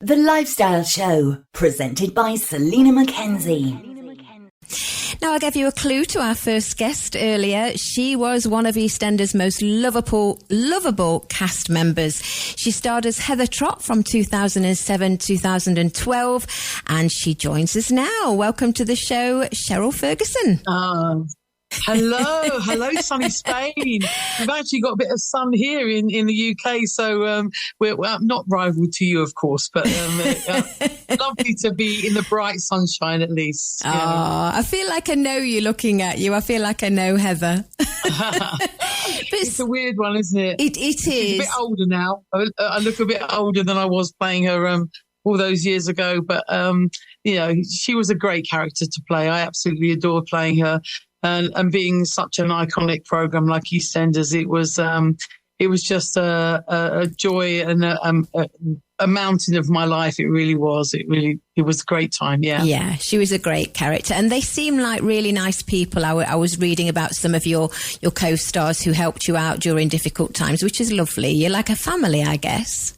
The Lifestyle Show, presented by Selina MacKenzie. Now, I gave you a clue to our first guest earlier. She was one of EastEnders' most lovable cast members. She starred as Heather Trott from 2007-2012, and she joins us now. Welcome to the show, Cheryl Fergison. Hello, sunny Spain. We've actually got a bit of sun here in the UK, so we're not rival to you, of course, but lovely to be in the bright sunshine at least. Oh, yeah. I feel like I know you looking at you. I feel like I know Heather. It's a weird one, isn't it? It is. She's a bit older now. I look a bit older than I was playing her all those years ago, but she was a great character to play. I absolutely adored playing her. And being such an iconic program like EastEnders, it was just a joy and a mountain of my life. It really was. It was a great time. Yeah. Yeah, she was a great character, and they seem like really nice people. I was reading about some of your co-stars who helped you out during difficult times, which is lovely. You're like a family, I guess.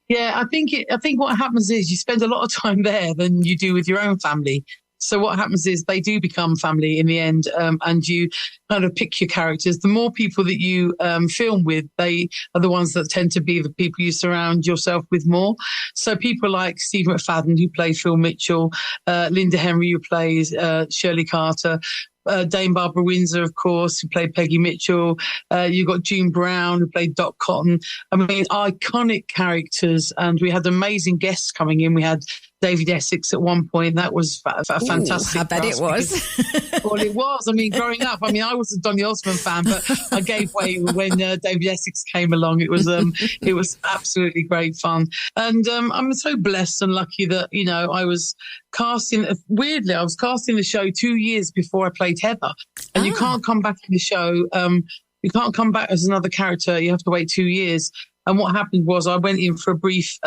Yeah, I think what happens is you spend a lot of time there than you do with your own family. So what happens is they do become family in the end, and you kind of pick your characters. The more people that you film with, they are the ones that tend to be the people you surround yourself with more. So people like Steve McFadden, who played Phil Mitchell, Linda Henry, who plays Shirley Carter, Dame Barbara Windsor, of course, who played Peggy Mitchell. You've got June Brown, who played Doc Cotton. I mean, iconic characters. And we had amazing guests coming in. We had David Essex at one point. That was fantastic. I bet it was. Well, it was. I mean, growing up, I was a Donny Osmond fan, but I gave way when David Essex came along. It was absolutely great fun. And I'm so blessed and lucky that, I was casting. Weirdly, I was casting the show 2 years before I played Heather. And you can't come back in the show. You can't come back as another character. You have to wait 2 years. And what happened was I went in for a brief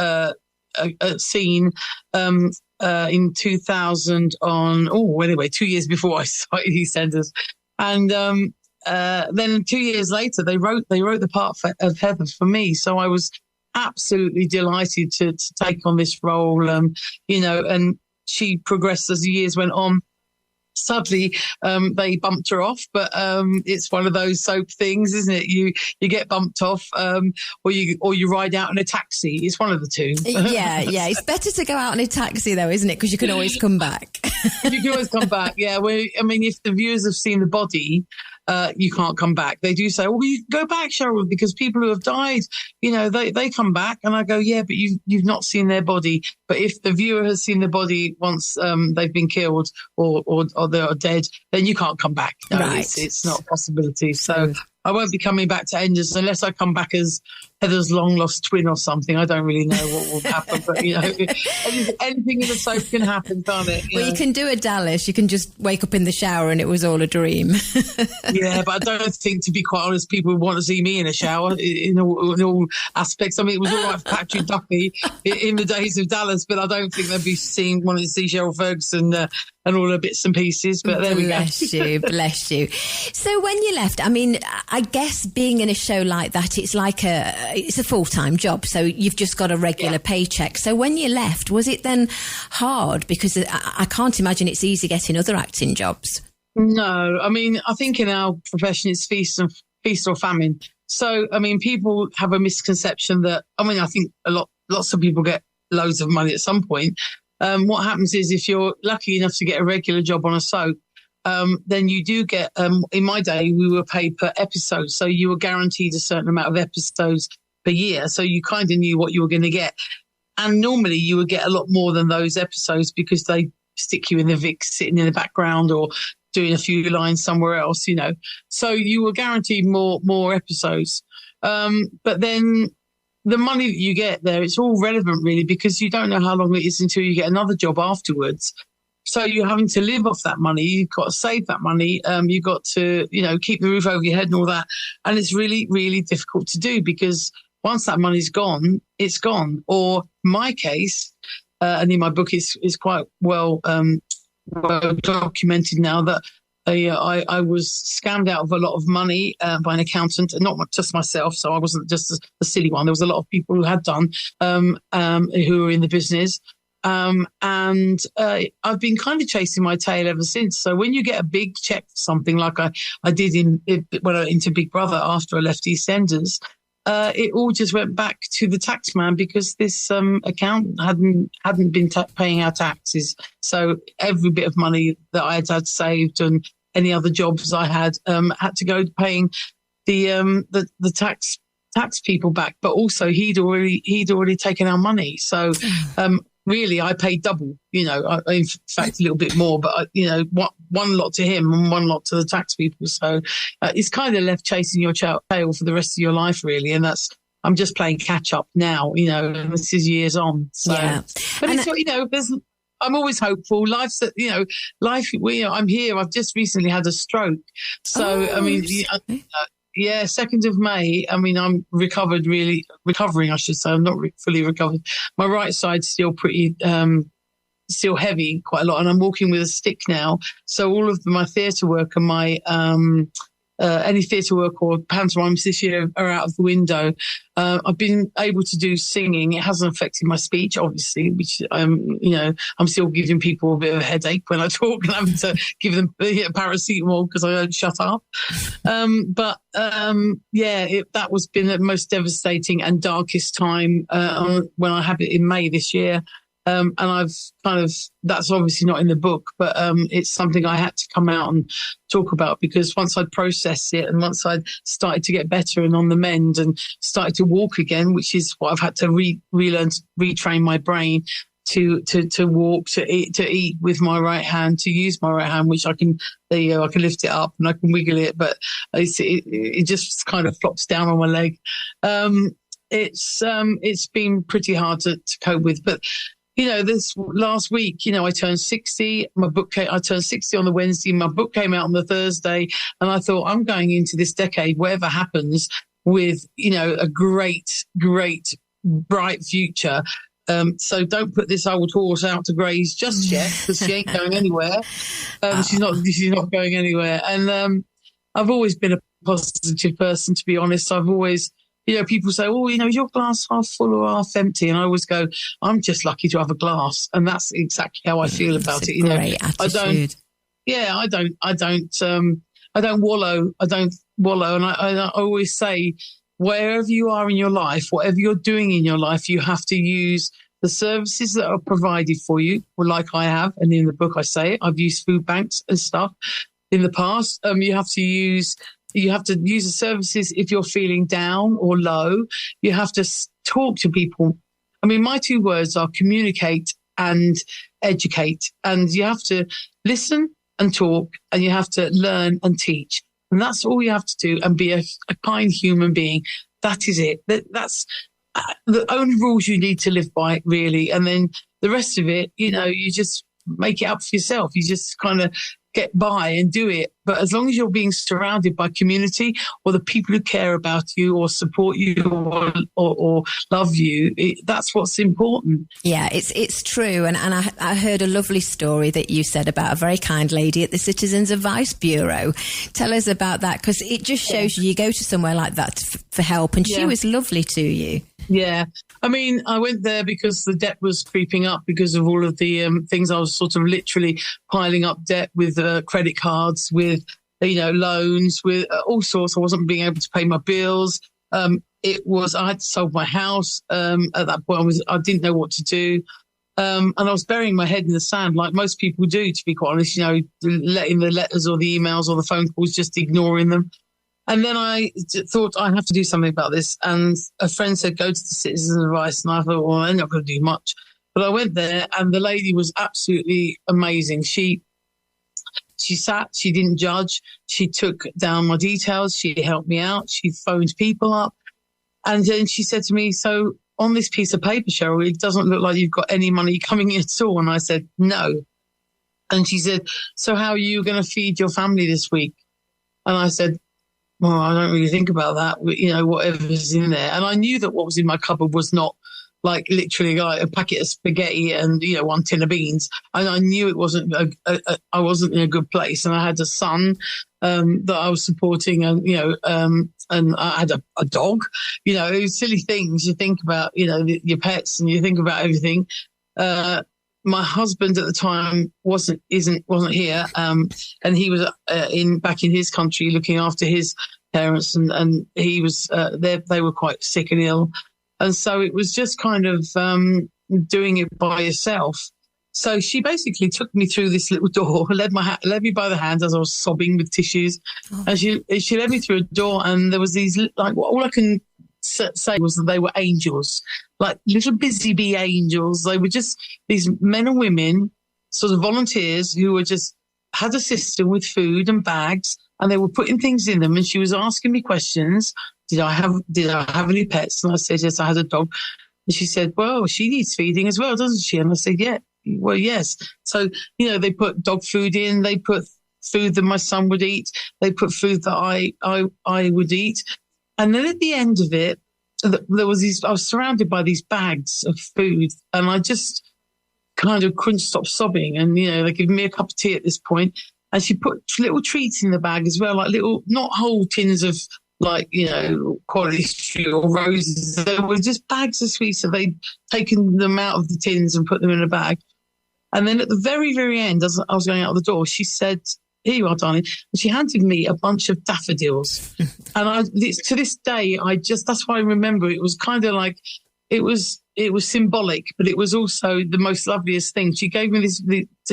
a scene in 2000 anyway, 2 years before I started EastEnders. And then 2 years later, they wrote the part of Heather for me. So I was absolutely delighted to take on this role, and she progressed as the years went on. Sadly, they bumped her off, but it's one of those soap things, isn't it? You get bumped off, or you ride out in a taxi. It's one of the two. Yeah. It's better to go out in a taxi, though, isn't it? Because you can always come back. You can always come back. Yeah. Well, I mean, if the viewers have seen the body, you can't come back. They do say, "Well, you go back, Cheryl," because people who have died, they come back. And I go, "Yeah, but you've not seen their body." But if the viewer has seen the body once they've been killed or they are dead, then you can't come back. No, right. It's not a possibility. So I won't be coming back to Enders unless I come back as Heather's long lost twin or something. I don't really know what will happen, but anything in the soap can happen, can't it? You can do a Dallas. You can just wake up in the shower and it was all a dream. Yeah, but I don't think, to be quite honest, people would want to see me in a shower in all aspects. I mean, it was all right for Patrick Duffy in the days of Dallas, but I don't think they'd be wanting to see Cheryl Fergison and all the bits and pieces. But there we go. Bless you. So when you left, I mean, I guess being in a show like that, it's like it's a full-time job. So you've just got a regular paycheck. So when you left, was it then hard? Because I can't imagine it's easy getting other acting jobs. No, I mean, I think in our profession, it's feast or famine. So, I mean, people have a misconception that, I think lots of people get loads of money at some point. What happens is if you're lucky enough to get a regular job on a soap, then you do get, in my day, we were paid per episode. So you were guaranteed a certain amount of episodes per year. So you kind of knew what you were going to get. And normally you would get a lot more than those episodes because they stick you in the VIX sitting in the background or doing a few lines somewhere else, So you were guaranteed more episodes. But then the money that you get there, it's all relevant really, because you don't know how long it is until you get another job afterwards. So you're having to live off that money. You've got to save that money. You've got to, keep the roof over your head and all that. And it's really, really difficult to do because once that money's gone, it's gone. Or my case, and in my book is quite well documented now, that I was scammed out of a lot of money by an accountant, and not just myself. So I wasn't just a silly one. There was a lot of people who had done, who were in the business. And I've been kind of chasing my tail ever since. So when you get a big check for something like I did when I went into Big Brother after I left EastEnders, it all just went back to the tax man because this accountant hadn't been paying our taxes. So every bit of money that I had saved and any other jobs I had to go to paying the tax people back. But also he'd already taken our money. So really, I paid double. In fact, a little bit more. But one lot to him and one lot to the tax people. So it's kind of left chasing your tail for the rest of your life, really. And I'm just playing catch up now. And this is years on. So, yeah. But it's I'm always hopeful. Life's I'm here. I've just recently had a stroke. So, yeah, 2nd of May. I mean, I'm recovering, I should say. I'm not fully recovered. My right side's still pretty, still heavy quite a lot. And I'm walking with a stick now. So all of my theatre work and my, any theatre work or pantomimes this year are out of the window. I've been able to do singing. It hasn't affected my speech, obviously, which I'm still giving people a bit of a headache when I talk and having to give them paracetamol because I don't shut up. That was been the most devastating and darkest time when I had it in May this year. And I've that's obviously not in the book, but it's something I had to come out and talk about because once I'd processed it and once I'd started to get better and on the mend and started to walk again, which is what I've had to relearn to retrain my brain to walk, to eat with my right hand, to use my right hand, which I can lift it up and I can wiggle it, but it just kind of flops down on my leg. It's been pretty hard to cope with, but this last week, I turned 60. I turned 60 on the Wednesday. My book came out on the Thursday. And I thought, I'm going into this decade, whatever happens, with, a great, great, bright future. So don't put this old horse out to graze just yet, because she ain't going anywhere. She's not going anywhere. And I've always been a positive person, to be honest. I've always... people say, is your glass half full or half empty? And I always go, I'm just lucky to have a glass. And that's exactly how I feel about it. Great attitude. I don't wallow. And I always say, wherever you are in your life, whatever you're doing in your life, you have to use the services that are provided for you, like I have. And in the book, I say it, I've used food banks and stuff in the past. You have to use the services if you're feeling down or low. You have to talk to people. I mean, my 2 words are communicate and educate. And you have to listen and talk, and you have to learn and teach. And that's all you have to do, and be a kind human being. That is it. That's the only rules you need to live by, really. And then the rest of it, you just make it up for yourself. You just kind of get by and do it. But as long as you're being surrounded by community or the people who care about you or support you or love you, that's what's important. Yeah, it's true. And I heard a lovely story that you said about a very kind lady at the Citizens Advice Bureau. Tell us about that, because it just shows you go to somewhere like that for help, and she was lovely to you. Yeah. I mean, I went there because the debt was creeping up because of all of the things. I was sort of literally piling up debt with credit cards, with, loans, with all sorts. I wasn't being able to pay my bills. I had sold my house. At that point, I didn't know what to do. And I was burying my head in the sand like most people do, to be quite honest, letting the letters or the emails or the phone calls, just ignoring them. And then I thought, I have to do something about this. And a friend said, go to the Citizens Advice. And I thought, well, I'm not going to do much. But I went there, and the lady was absolutely amazing. She sat, she didn't judge. She took down my details. She helped me out. She phoned people up. And then she said to me, so on this piece of paper, Cheryl, it doesn't look like you've got any money coming in at all. And I said, no. And she said, so how are you going to feed your family this week? And I said, well, I don't really think about that, whatever's in there. And I knew that what was in my cupboard was not like literally like a packet of spaghetti and, you know, 1 tin of beans. And I knew it wasn't, I wasn't in a good place. And I had a son, that I was supporting and, you know, and I had a dog, you know, it was silly things you think about, you know, your pets and you think about everything. My husband at the time wasn't here. And he was, back in his country looking after his parents and he was, they were quite sick and ill. And so it was just kind of, doing it by yourself. So she basically took me through this little door, led me by the hand as I was sobbing with tissues. Oh. And she led me through a door and there was these, like, all I can say was that they were angels, like little busy bee angels. They were just these men and women, sort of volunteers who were just had a system with food and bags and they were putting things in them. And she was asking me questions. Did I have any pets? And I said, yes, I had a dog. And she said, well, she needs feeding as well, doesn't she? And I said, yeah. Well, yes. So, you know, they put dog food in, they put food that my son would eat, they put food that I would eat. And then at the end of it, there was I was surrounded by these bags of food and I just kind of couldn't stop sobbing. And, you know, they gave me a cup of tea at this point and she put little treats in the bag as well, like little, not whole tins of like, you know, quality street or roses. There were just bags of sweets. So they'd taken them out of the tins and put them in a bag. And then at the very, very end, as I was going out the door, she said, here you are, darling. And she handed me a bunch of daffodils. And to this day, that's why I remember it was kind of like, it was symbolic, but it was also the most loveliest thing. She gave me this,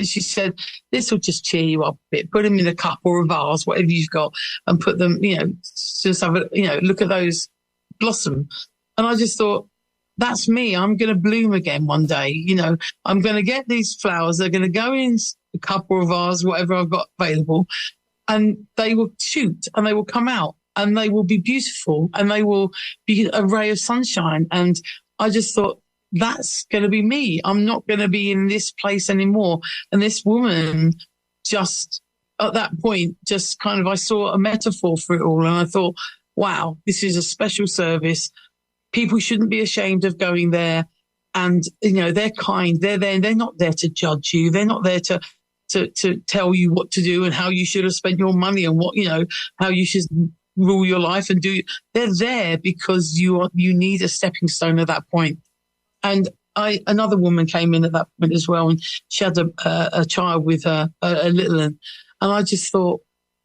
she said, this will just cheer you up a bit. Put them in a cup or a vase, whatever you've got, and put them, you know, just have a, you know, look at those blossom. And I just thought, that's me. I'm going to bloom again one day. You know, I'm going to get these flowers. They're going to go in a cup or a vase, whatever I've got available, and they will shoot and they will come out and they will be beautiful and they will be a ray of sunshine. And I just thought, that's going to be me. I'm not going to be in this place anymore. And this woman just at that point, just kind of, I saw a metaphor for it all. And I thought, wow, this is a special service. People shouldn't be ashamed of going there. And, you know, they're kind. They're there. They're not there to judge you. They're not there to tell you what to do and how you should have spent your money and what, you know, how you should rule your life and do. They're there because you need a stepping stone at that point. And another woman came in at that point as well, and she had a child with her, a little one. And I just thought,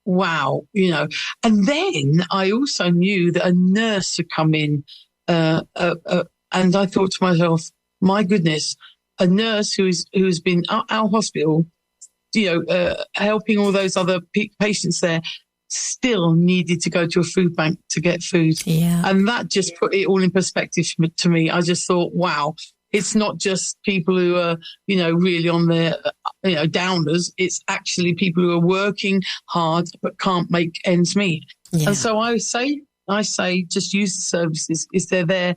wow, you know. And then I also knew that a nurse had come in. And I thought to myself, my goodness, a nurse who's been at our hospital, you know, helping all those other patients there, still needed to go to a food bank to get food. Yeah. And that just put it all in perspective to me. I just thought, wow, it's not just people who are, you know, really on their, you know, downers. It's actually people who are working hard but can't make ends meet. Yeah. And so I say, just use the services. If they're there,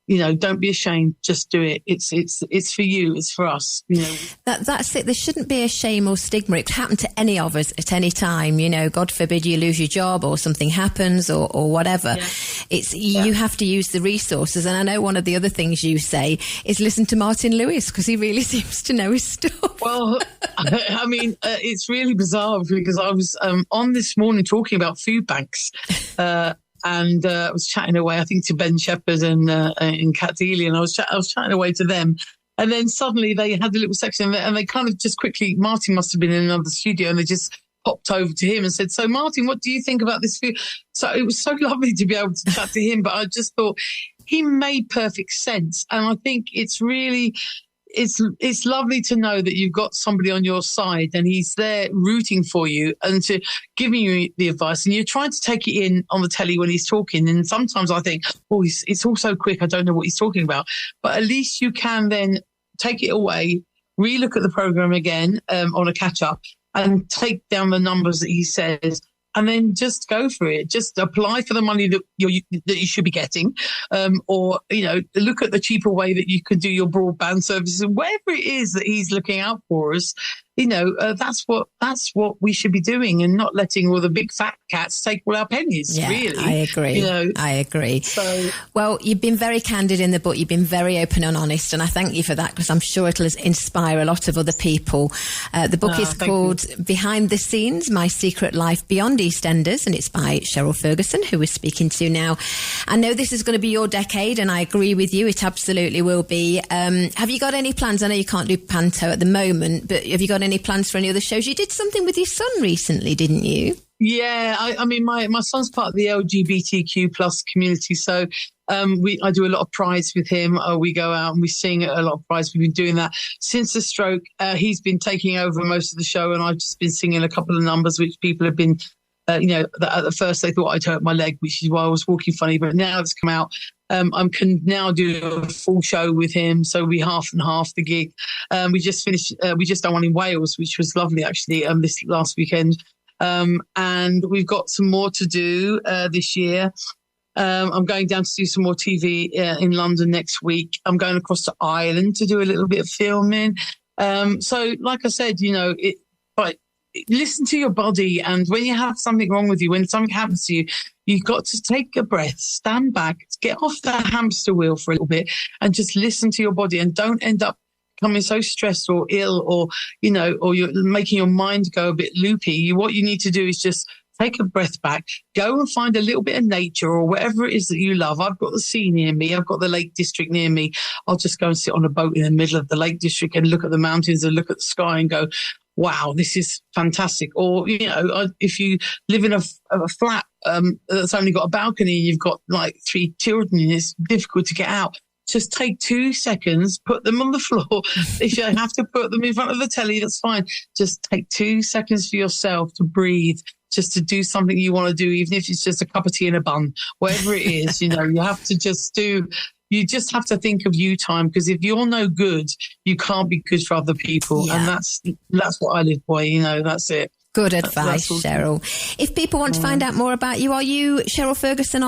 you know, don't be ashamed. Just do it. It's for you. It's for us. You know, that's it. There shouldn't be a shame or stigma. It can happen to any of us at any time. You know, God forbid you lose your job or something happens or whatever. Yeah. You have to use the resources. And I know one of the other things you say is listen to Martin Lewis because he really seems to know his stuff. Well, I mean, it's really bizarre because I was on this morning talking about food banks. And I was chatting away, I think, to Ben Shepherd and Kat Dealey, and I was chatting away to them. And then suddenly they had a little section and they kind of just quickly, Martin must have been in another studio, and they just popped over to him and said, so Martin, what do you think about this food? So it was so lovely to be able to chat to him, but I just thought he made perfect sense. And I think it's really... It's lovely to know that you've got somebody on your side and he's there rooting for you and to giving you the advice, and you're trying to take it in on the telly when he's talking. And sometimes I think, oh, it's all so quick, I don't know what he's talking about. But at least you can then take it away, relook at the program again on a catch up and take down the numbers that he says. And then just go for it. Just apply for the money that you should be getting, or, you know, look at the cheaper way that you could do your broadband services, whatever it is that he's looking out for us. that's what we should be doing, and not letting all the big fat cats take all our pennies. Yeah, really, I agree. I agree. So, well, you've been very candid in the book. You've been very open and honest, and I thank you for that, because I'm sure it'll inspire a lot of other people. The book is called Behind the Scenes: My Secret Life Beyond EastEnders, and it's by Cheryl Fergison, who we're speaking to now. I know this is going to be your decade, and I agree with you. It absolutely will be. Have you got any plans? I know you can't do Panto at the moment, but have you got any plans for any other shows? You did something with your son recently, didn't you? Yeah, I mean, my son's part of the LGBTQ plus community, so I do a lot of prides with him. We go out and we sing at a lot of prides. We've been doing that since the stroke. He's been taking over most of the show, and I've just been singing a couple of numbers which people have been, at the first they thought I'd hurt my leg, which is why I was walking funny, but now it's come out. I can now do a full show with him, so we half and half the gig. We just finished. We just done one in Wales, which was lovely actually. This last weekend. And we've got some more to do this year. I'm going down to do some more TV in London next week. I'm going across to Ireland to do a little bit of filming. So, like I said, listen to your body, and when you have something wrong with you, when something happens to you, you've got to take a breath, stand back, get off the hamster wheel for a little bit, and just listen to your body, and don't end up becoming so stressed or ill, or you're making your mind go a bit loopy. What you need to do is just take a breath back, go and find a little bit of nature or whatever it is that you love. I've got the sea near me. I've got the Lake District near me. I'll just go and sit on a boat in the middle of the Lake District and look at the mountains and look at the sky and go, wow, this is fantastic. Or, if you live in a flat that's only got a balcony, you've got like 3 children and it's difficult to get out. Just take 2 seconds, put them on the floor. If you have to put them in front of the telly, that's fine. Just take 2 seconds for yourself to breathe, just to do something you want to do, even if it's just a cup of tea and a bun, whatever it is, you have to you just have to think of you time, because if you're no good, you can't be good for other people. Yeah. And that's what I live by, that's it. Good advice, Cheryl. If people want to find out more about you, are you Cheryl Fergison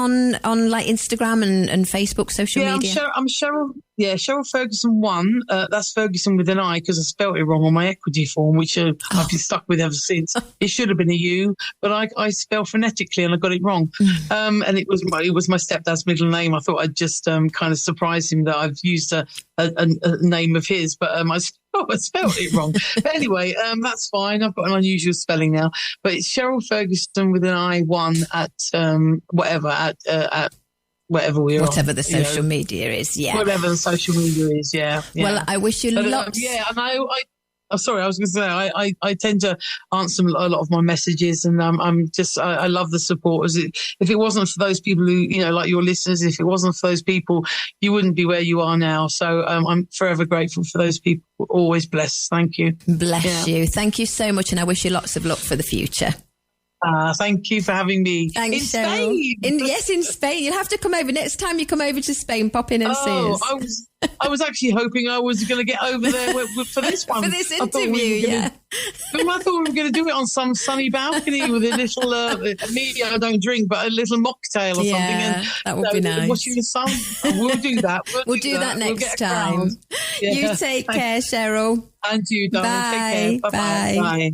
on like Instagram and Facebook, social media? I'm Cheryl. Yeah, Cheryl Fergison 1. That's Ferguson with an I, because I spelt it wrong on my equity form, which I've been stuck with ever since. It should have been a U, but I spell phonetically and I got it wrong. And it was my stepdad's middle name. I thought I'd just kind of surprise him that I've used a name of his, but I spelled it wrong. But anyway, that's fine. I've got an unusual spelling now. But it's Cheryl Fergison with an I 1 at whatever we're whatever on, the social media is, yeah. Whatever the social media is, yeah. Well, I wish you lots. And I'm sorry, I was going to say, I tend to answer a lot of my messages, and I love the support. If it wasn't for those people who, like your listeners, if it wasn't for those people, you wouldn't be where you are now. So I'm forever grateful for those people. Always blessed. Thank you. Bless you. Thank you so much, and I wish you lots of luck for the future. Thank you for having me. Thanks, in Cheryl. Spain. Yes, in Spain. You'll have to come over. Next time you come over to Spain, pop in and see us. I was actually hoping I was going to get over there for this one. For this interview, I thought we were going to do it on some sunny balcony with a little, maybe I don't drink, but a little mocktail or something. And, that would be nice. Watching the sun. We'll do that. We'll do that next time. Yeah. You take care, Cheryl. And you, darling. Bye. Take care. Bye-bye. Bye. Bye.